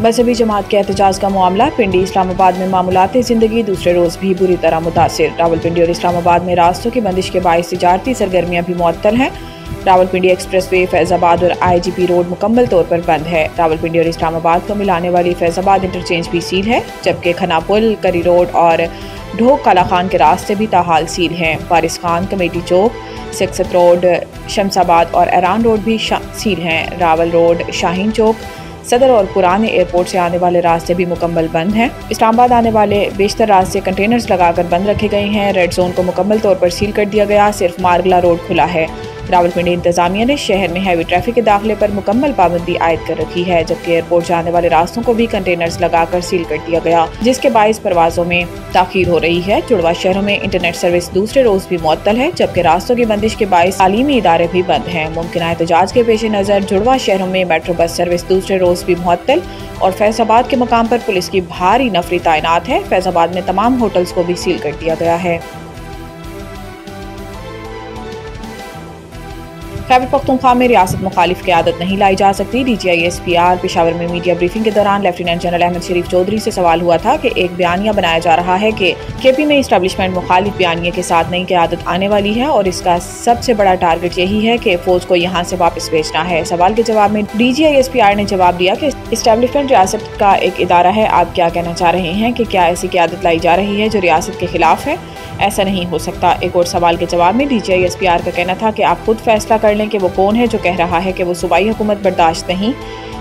मजहबी जमात के एहतजाज का मामला। पिंडी इस्लामाबाद में मामूलाती ज़िंदगी दूसरे रोज़ भी बुरी तरह मुतासिर। रावलपिंडी और इस्लामाबाद में रास्तों की बंदिश के बाइस तिजारती सरगर्मियाँ भी मुअत्तल हैं। रावलपिंडी एक्सप्रेसवे, फैज़ाबाद और IGP रोड मुकम्मल तौर पर बंद है। रावलपिंडी और इस्लामाबाद को मिलाने वाली फैज़ाबाद इंटरचेंज भी सील है, जबकि खनापुल, करी रोड और ढोक काला खान के रास्ते भी ताहाल सील हैं। वारिस खान, कमेटी चौक, सिक्सत रोड, शमसाबाद और ऐरान रोड भी सील हैं। रावल रोड, शाहीन चौक, सदर और पुराने एयरपोर्ट से आने वाले रास्ते भी मुकम्मल बंद हैं। इस्लामाबाद आने वाले बेशतर रास्ते कंटेनर्स लगाकर बंद रखे गए हैं। रेड जोन को मुकम्मल तौर पर सील कर दिया गया, सिर्फ मारगला रोड खुला है। रावलपिंडी इंतजामिया ने शहर में हैवी ट्रैफिक के दाखिले पर मुकम्मल पाबंदी आयद कर रखी है, जबकि एयरपोर्ट जाने वाले रास्तों को भी कंटेनर्स लगाकर सील कर दिया गया, जिसके बाइस परवाजों में ताखीर हो रही है। जुड़वा शहरों में इंटरनेट सर्विस दूसरे रोज भी मुअत्तल है, जबकि रास्तों की बंदिश के बाइस तालीमी इदारे भी बंद हैं। मुमकिन एहतजाज के पेश नज़र जुड़वा शहरों में मेट्रो बस सर्विस दूसरे रोज भी मुअत्तल और फैज़ाबाद के मकाम पर पुलिस की भारी नफरी तैनात है। फैज़ाबाद में तमाम होटल्स को भी सील कर दिया गया है। खैबर पख्तूनख्वा में रियासत मुखालिफ क़यादत नहीं लाई जा सकती। DGI SPR पेशावर में मीडिया ब्रीफिंग के दौरान लेफ्टिनेंट जनरल अहमद शरीफ चौधरी से सवाल हुआ था कि एक बयानिया बनाया जा रहा है कि KP में इस्टेब्लिशमेंट मुखालिफ बयानिए के साथ नई क़यादत आने वाली है और इसका सबसे बड़ा टारगेट यही है कि फौज को यहाँ से वापस भेजना है। सवाल के जवाब में DGI SPR ने जवाब दिया कि इस्टेब्लिशमेंट रियासत का एक इदारा है, आप क्या कहना चाह रहे हैं कि क्या ऐसी क़यादत लाई जा रही है जो रियासत के खिलाफ है? ऐसा नहीं हो सकता। एक और सवाल के जवाब में DGI SPR का कहना था कि आप खुद फैसला कर लें कि वो कौन है जो कह रहा है कि वो सूबाई हुकूमत बर्दाश्त नहीं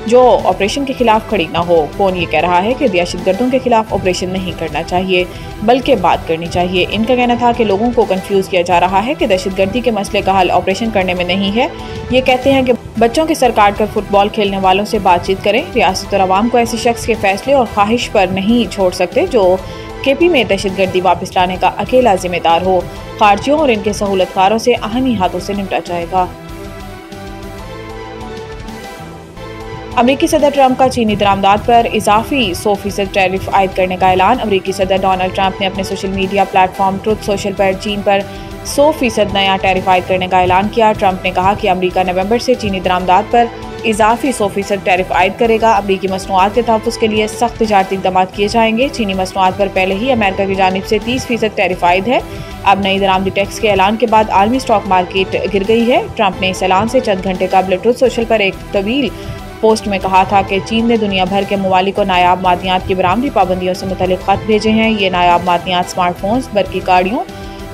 जो ऑपरेशन के खिलाफ खड़ी ना हो। कौन ये कह रहा है कि दहशतगर्दों के खिलाफ ऑपरेशन नहीं करना चाहिए बल्कि बात करनी चाहिए। इनका कहना था कि लोगों को कंफ्यूज किया जा रहा है कि दहशतगर्दी के मसले का हल ऑपरेशन करने में नहीं है। ये कहते हैं कि बच्चों के सर काट कर फुटबॉल खेलने वालों से बातचीत करें। रियासत और आवाम को ऐसे शख्स के फैसले और ख्वाहिश पर नहीं छोड़ सकते जो KP में दहशतगर्दी वापस लाने का अकेला जिम्मेदार हो। खारजियों और इनके सहूलतकारों से आहनी हाथों से निपटा जाएगा। अमरीकी सदर ट्रंप का चीनी दरामदात पर इजाफी 100% टैरिफ आयद करने का ऐलान। अमरीकी सदर डोनाल्ड ट्रंप ने अपने social media platform truth social पर चीन पर 100% नया टैरिफ आयद करने का ऐलान किया। ट्रंप ने कहा कि अमरीका नवंबर से चीनी दरामदात पर इजाफी 100% टैरिफ आयद करेगा। अमरीकी मसनूआत के तहफ़्फ़ुज़ के लिए सख्त तिजारती इक़दाम किए जाएंगे। चीनी मसनूआत पर पहले ही अमेरिका की जानिब से 30% टैरिफ आयद है। अब नई दरामदी टैक्स के ऐलान के बाद आलमी स्टॉक मार्केट गिर गई है। ट्रंप ने इस ऐलान से चंद घंटे कबल ट्रुथ सोशल पर एक तवील पोस्ट में कहा था कि चीन ने दुनिया भर के ममालिक को नायाब मादनियात की बरामदी पाबंदियों से मुतल्लिक़ ख़त भेजे हैं। ये नायाब मादनियात स्मार्टफोन्स, बरकी गाड़ियों,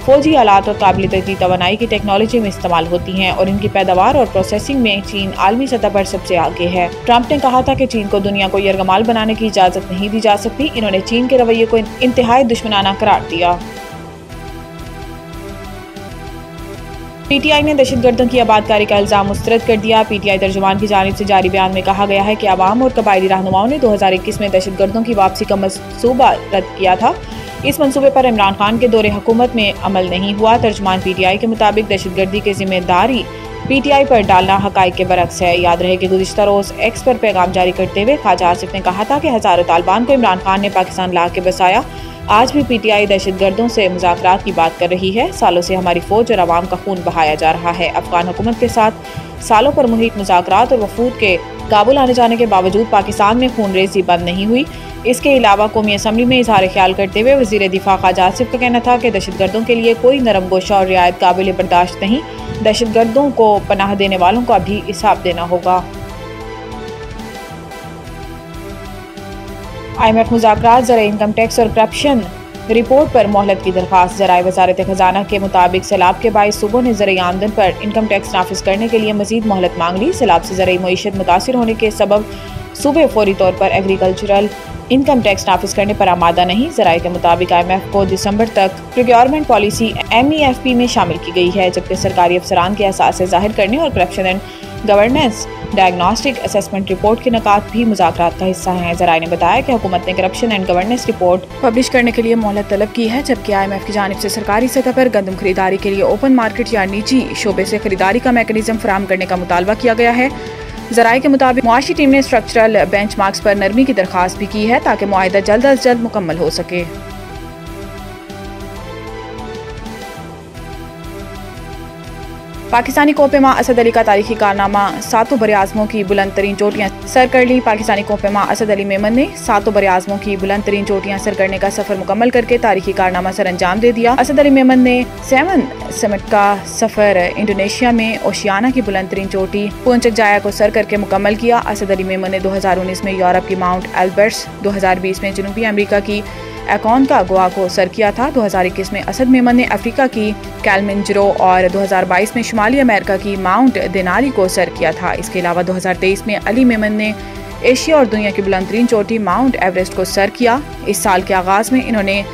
फौजी आलात और काबिल तजदीद तवानाई की टेक्नोलॉजी में इस्तेमाल होती हैं और इनकी पैदावार और प्रोसेसिंग में चीन आलमी सतह पर सबसे आगे है। ट्रंप ने कहा था कि चीन को दुनिया को यरगमाल बनाने की इजाज़त नहीं दी जा सकती। इन्होंने चीन के रवैये को इंतहाई दुश्मनाना करार दिया। PTI ने दहशतगर्दों की आबादकारी का इल्ज़ाम मुस्तरद कर दिया। PTI तर्जुमान की जानिब से जारी बयान में कहा गया है कि अवाम और कबायली रहनुमाओं ने 2021 में दहशतगर्दों की वापसी का मंसूबा रद्द किया था। इस मंसूबे पर इमरान खान के दौरे हुकूमत में अमल नहीं हुआ। तर्जुमान PTI के मुताबिक दहशतगर्दी की जिम्मेदारी PTI पर डालना हक़ाइक़ के बरक्स है। याद रहे कि गुज़िश्ता रोज़ X पर पैगाम जारी करते हुए ख्वाजा आसिफ ने कहा था कि हज़ारों तालिबान को इमरान खान ने पाकिस्तान ला के बसाया। आज भी PTI दहशतगर्दों से मुज़ाकरात की बात कर रही है। सालों से हमारी फ़ौज और आवाम का खून बहाया जा रहा है। अफ़गान हुकूमत के साथ सालों पर मुहित मुज़ाकरात और वफूद के काबुल आने जाने के बावजूद पाकिस्तान में खून रेज़ी बंद नहीं हुई। इसके अलावा कौमी असम्बली में इजहार ख्याल करते हुए वज़ीर दिफा ख्वाजा आसिफ का कहना था कि दहशतगर्दों के लिए कोई नरम गोशा और रियायत काबिल बर्दाश्त नहीं। दहशतगर्दों को पनाह देने वालों को अभी हिसाब देना होगा। IMF मुज़ाकरात, ज़रा इनकम टैक्स और करप्शन रिपोर्ट पर मोहलत की दरख्वास्त। ज़राए वज़ारत ख़जाना के मुताबिक सैलाब के बायस सूबों ने ज़राई आमदन पर इनकम टैक्स नाफिज करने के लिए मज़ीद मोहलत मांग ली। सैलाब से ज़राई मईशत मुतासिर होने के सबब सूबे फौरी तौर पर एग्रीकल्चरल इनकम टैक्स नाफिज करने पर आमादा नहीं। ज़राए के मुताबिक IMF को दिसंबर तक प्रोक्योरमेंट पॉलिसी MEFP में शामिल की गई है, जबकि सरकारी अफसरान के असास ज़ाहिर करने और corruption and governance diagnostic assessment report के नकात भी मुज़ाकरात का हिस्सा हैं। ज़राए ने बताया कि हुकूमत ने corruption and governance report publish करने के लिए मोहलत तलब की है, जबकि IMF की जानिब से सरकारी सतह पर गंदम खरीदारी के लिए ओपन मार्केट या निजी शोबे से खरीदारी का मैकेनिज्म फराहम करने का मुतालबा किया गया है। ज़राए के मुताबिक मुआशी टीम ने स्ट्रक्चरल बेंचमार्क्स पर नरमी की दरख्वास्त भी की है ताकि मुआहिदा जल्द अज जल्द मुकम्मल हो सके। पाकिस्तानी कोपेमा असद अली का तारीखी कारनामा, 7 बरे-आज़मों की बुलंद तरीन चोटियां सर कर ली। पाकिस्तानी कोपेमा असद अली मेमन ने 7 बरे-आज़मों की बुलंद तरीन चोटियां सर करने का सफर मुकम्मल करके तारीखी कारनामा सर अंजाम दे दिया। असद अली मेमन ने 7 समिट का सफर इंडोनेशिया में ओशियाना की बुलंद तरीन चोटी पुंचक जाया को सर करके मुकम्मल किया। असद अली मेमन ने 2019 में यूरोप की माउंट एल्बर्ट्स, 2020 में जनूबी अमेरिका की एकॉन का गोवा को सर किया था। 2021 में असद मेमन ने अफ्रीका की कैलमिंजरो और 2022 में शुमाली अमेरिका की माउंट देनारी को सर किया था। इसके अलावा 2023 में अली मेमन ने एशिया और दुनिया की बुलंद तरीन चोटी माउंट एवरेस्ट को सर किया। इस साल के आगाज में इन्होंने